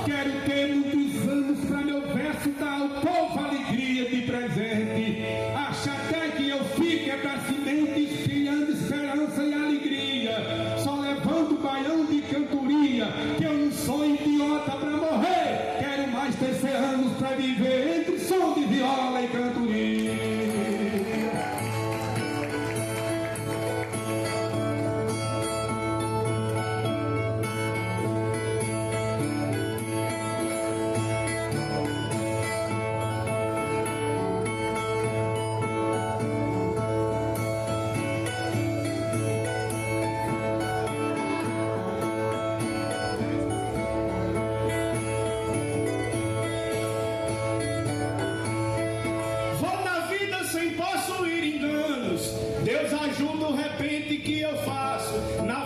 quero ter muitos anos para meu verso dar ao povo alegria de presente. Acha até que eu fique pra semente, espelhando esperança e alegria, só levando baião de cantoria, que eu não sou idiota pra morrer. Quero mais ter 100 anos pra viver entre som de viola e cantoria. Deus ajuda o repente que eu faço. Na